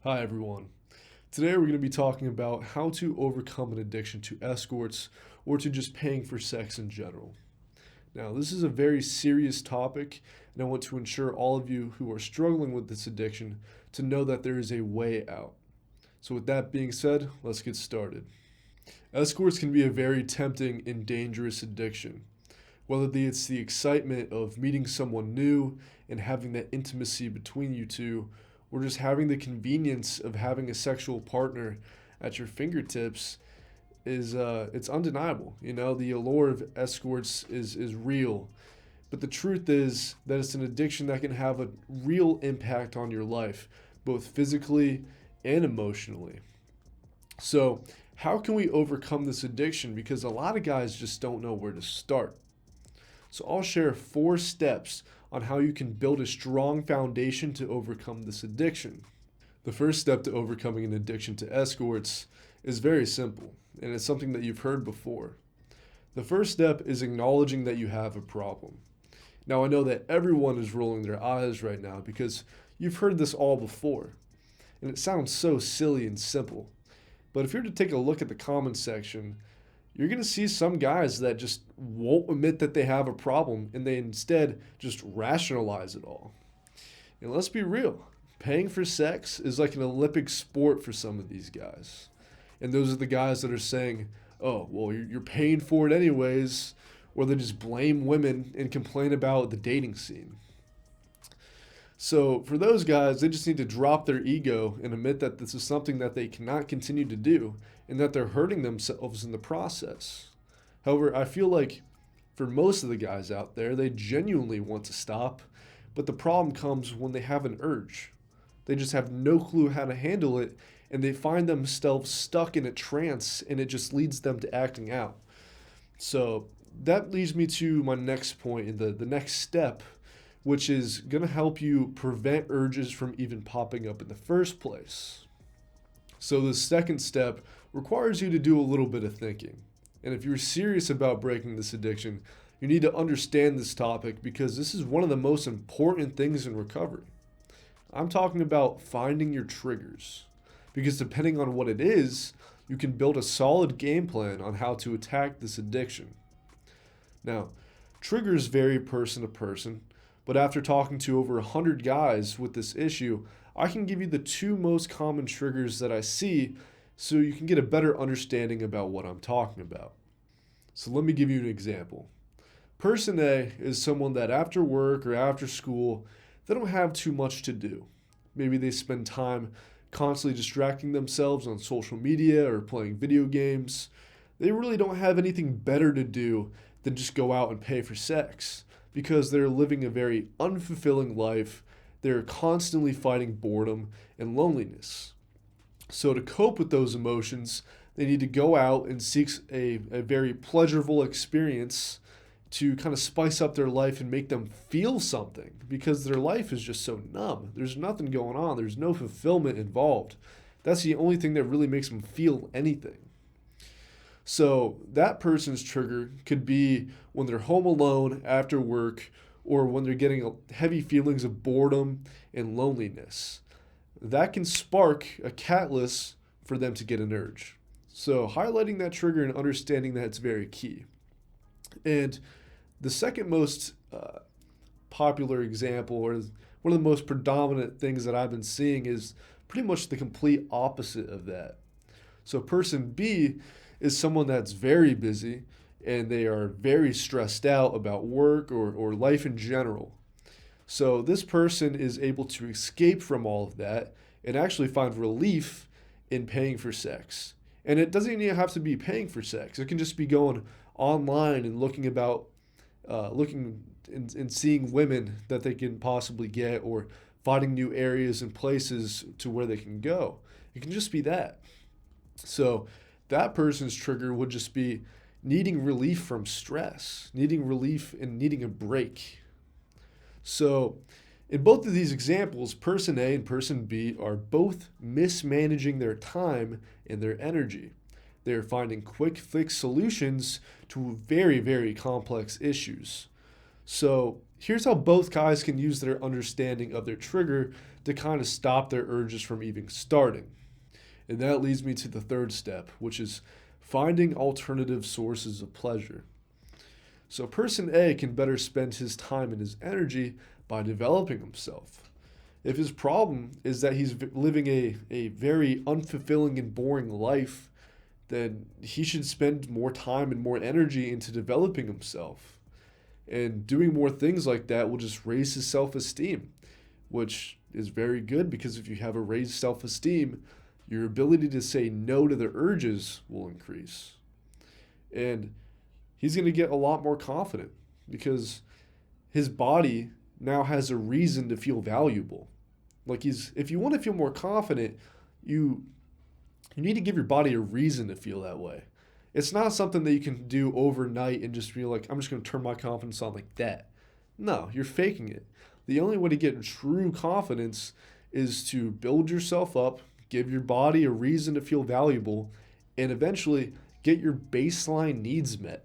Hi, everyone. Today we're going to be talking about how to overcome an addiction to escorts or to just paying for sex in general. Now, this is a very serious topic, and I want to ensure all of you who are struggling with this addiction to know that there is a way out. So, with that being said, let's get started. Escorts can be a very tempting and dangerous addiction. Whether it's the excitement of meeting someone new and having that intimacy between you two, or just having the convenience of having a sexual partner at your fingertips is it's undeniable. You know, the allure of escorts is real. But the truth is that it's an addiction that can have a real impact on your life, both physically and emotionally. So, how can we overcome this addiction? Because a lot of guys just don't know where to start. So, I'll share 4 steps on how you can build a strong foundation to overcome this addiction. The first step to overcoming an addiction to escorts is very simple, and it's something that you've heard before. The first step is acknowledging that you have a problem. Now, I know that everyone is rolling their eyes right now because you've heard this all before, and it sounds so silly and simple. But if you're to take a look at the comment section, you're going to see some guys that just won't admit that they have a problem and they instead just rationalize it all. And let's be real, paying for sex is like an Olympic sport for some of these guys. And those are the guys that are saying, oh, well, you're paying for it anyways, or they just blame women and complain about the dating scene. So for those guys, they just need to drop their ego and admit that this is something that they cannot continue to do and that they're hurting themselves in the process. However, I feel like for most of the guys out there, they genuinely want to stop, but the problem comes when they have an urge. They just have no clue how to handle it, and they find themselves stuck in a trance, and it just leads them to acting out. So that leads me to my next point, and the next step, which is going to help you prevent urges from even popping up in the first place. So the second step requires you to do a little bit of thinking. And if you're serious about breaking this addiction, you need to understand this topic because this is one of the most important things in recovery. I'm talking about finding your triggers. Because depending on what it is, you can build a solid game plan on how to attack this addiction. Now, triggers vary person to person, but after talking to over 100 guys with this issue, I can give you the 2 most common triggers that I see so you can get a better understanding about what I'm talking about. So let me give you an example. Person A is someone that after work or after school, they don't have too much to do. Maybe they spend time constantly distracting themselves on social media or playing video games. They really don't have anything better to do than just go out and pay for sex because they're living a very unfulfilling life. They're constantly fighting boredom and loneliness. So to cope with those emotions, they need to go out and seek a very pleasurable experience to kind of spice up their life and make them feel something because their life is just so numb. There's nothing going on. There's no fulfillment involved. That's the only thing that really makes them feel anything. So that person's trigger could be when they're home alone after work or when they're getting heavy feelings of boredom and loneliness. That can spark a catalyst for them to get an urge. So highlighting that trigger and understanding that it's very key. And the second most popular example, or one of the most predominant things that I've been seeing, is pretty much the complete opposite of that. So person B is someone that's very busy and they are very stressed out about work or life in general. So this person is able to escape from all of that and actually find relief in paying for sex. And it doesn't even have to be paying for sex. It can just be going online and looking and seeing women that they can possibly get or finding new areas and places to where they can go. It can just be that. So that person's trigger would just be needing relief from stress, needing relief and needing a break. So in both of these examples, person A and person B are both mismanaging their time and their energy. They're finding quick fix solutions to very, very complex issues. So here's how both guys can use their understanding of their trigger to kind of stop their urges from even starting. And that leads me to the third step, which is finding alternative sources of pleasure. So, person A can better spend his time and his energy by developing himself. If his problem is that he's living a very unfulfilling and boring life, then he should spend more time and more energy into developing himself. And doing more things like that will just raise his self esteem, which is very good because if you have a raised self esteem, your ability to say no to the urges will increase. And he's going to get a lot more confident because his body now has a reason to feel valuable. If you want to feel more confident, you need to give your body a reason to feel that way. It's not something that you can do overnight and just feel like, I'm just going to turn my confidence on like that. No, you're faking it. The only way to get true confidence is to build yourself up, give your body a reason to feel valuable, and eventually get your baseline needs met.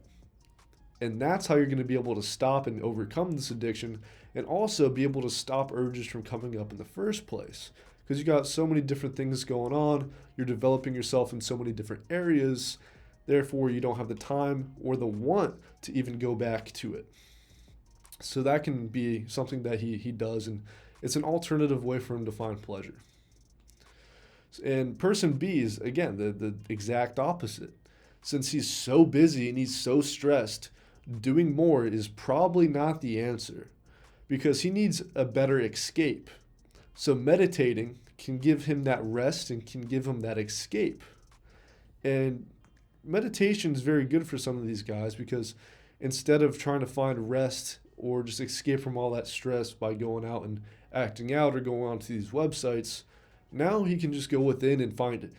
And that's how you're going to be able to stop and overcome this addiction and also be able to stop urges from coming up in the first place. Because you got so many different things going on, you're developing yourself in so many different areas, therefore you don't have the time or the want to even go back to it. So that can be something that he does, and it's an alternative way for him to find pleasure. And person B is, again, the exact opposite. Since he's so busy and he's so stressed, doing more is probably not the answer because he needs a better escape. So meditating can give him that rest and can give him that escape. And meditation is very good for some of these guys because instead of trying to find rest or just escape from all that stress by going out and acting out or going onto these websites, now he can just go within and find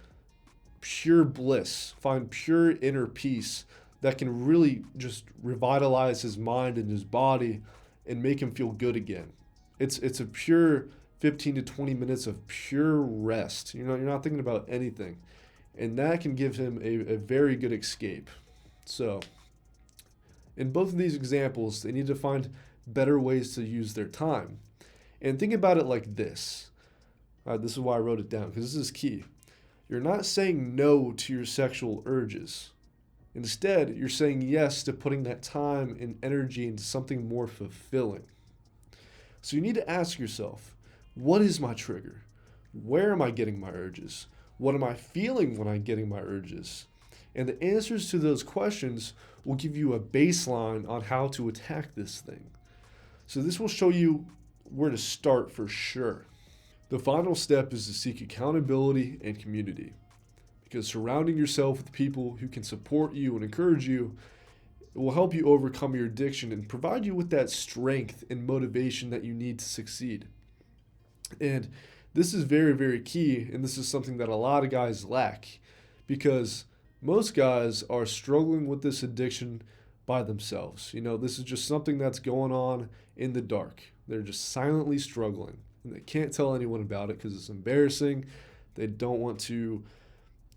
pure bliss, find pure inner peace that can really just revitalize his mind and his body and make him feel good again. It's a pure 15 to 20 minutes of pure rest. You're not thinking about anything. And that can give him a very good escape. So, in both of these examples, they need to find better ways to use their time. And think about it like this. This is why I wrote it down, because this is key. You're not saying no to your sexual urges. Instead, you're saying yes to putting that time and energy into something more fulfilling. So you need to ask yourself, what is my trigger? Where am I getting my urges? What am I feeling when I'm getting my urges? And the answers to those questions will give you a baseline on how to attack this thing. So this will show you where to start for sure. The final step is to seek accountability and community, because surrounding yourself with people who can support you and encourage you will help you overcome your addiction and provide you with that strength and motivation that you need to succeed. And this is very, very key, and this is something that a lot of guys lack, because most guys are struggling with this addiction by themselves. This is just something that's going on in the dark. They're just silently struggling, and they can't tell anyone about it because it's embarrassing. They don't want to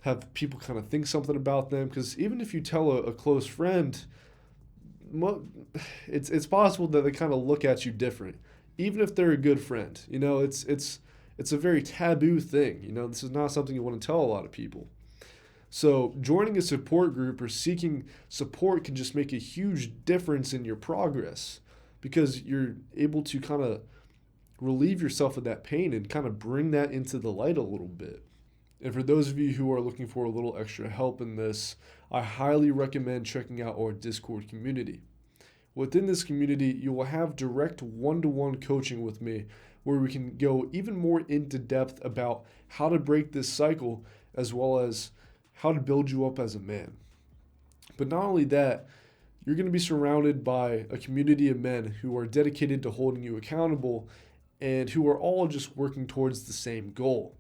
have people kind of think something about them, because even if you tell a close friend, it's possible that they kind of look at you different, even if they're a good friend. It's a very taboo thing. This is not something you want to tell a lot of people. So joining a support group or seeking support can just make a huge difference in your progress, because you're able to kind of relieve yourself of that pain and kind of bring that into the light a little bit. And for those of you who are looking for a little extra help in this, I highly recommend checking out our Discord community. Within this community, you will have direct one-to-one coaching with me, where we can go even more into depth about how to break this cycle, as well as how to build you up as a man. But not only that, you're going to be surrounded by a community of men who are dedicated to holding you accountable and who are all just working towards the same goal.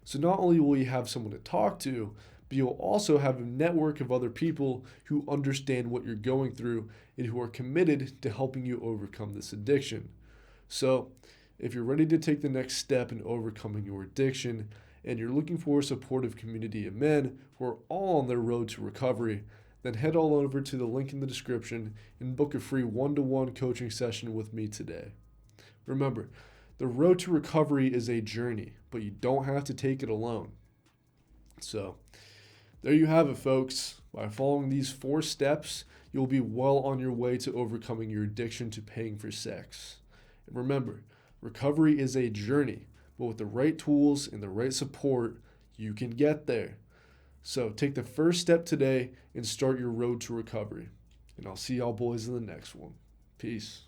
So not only will you have someone to talk to, but you'll also have a network of other people who understand what you're going through and who are committed to helping you overcome this addiction. So if you're ready to take the next step in overcoming your addiction and you're looking for a supportive community of men who are all on their road to recovery, then head all over to the link in the description and book a free one-to-one coaching session with me today. Remember, The road to recovery is a journey, but you don't have to take it alone. So, there you have it, folks. By following these 4 steps, you'll be well on your way to overcoming your addiction to paying for sex. And remember, recovery is a journey, but with the right tools and the right support, you can get there. So take the first step today and start your road to recovery. And I'll see y'all boys in the next one. Peace.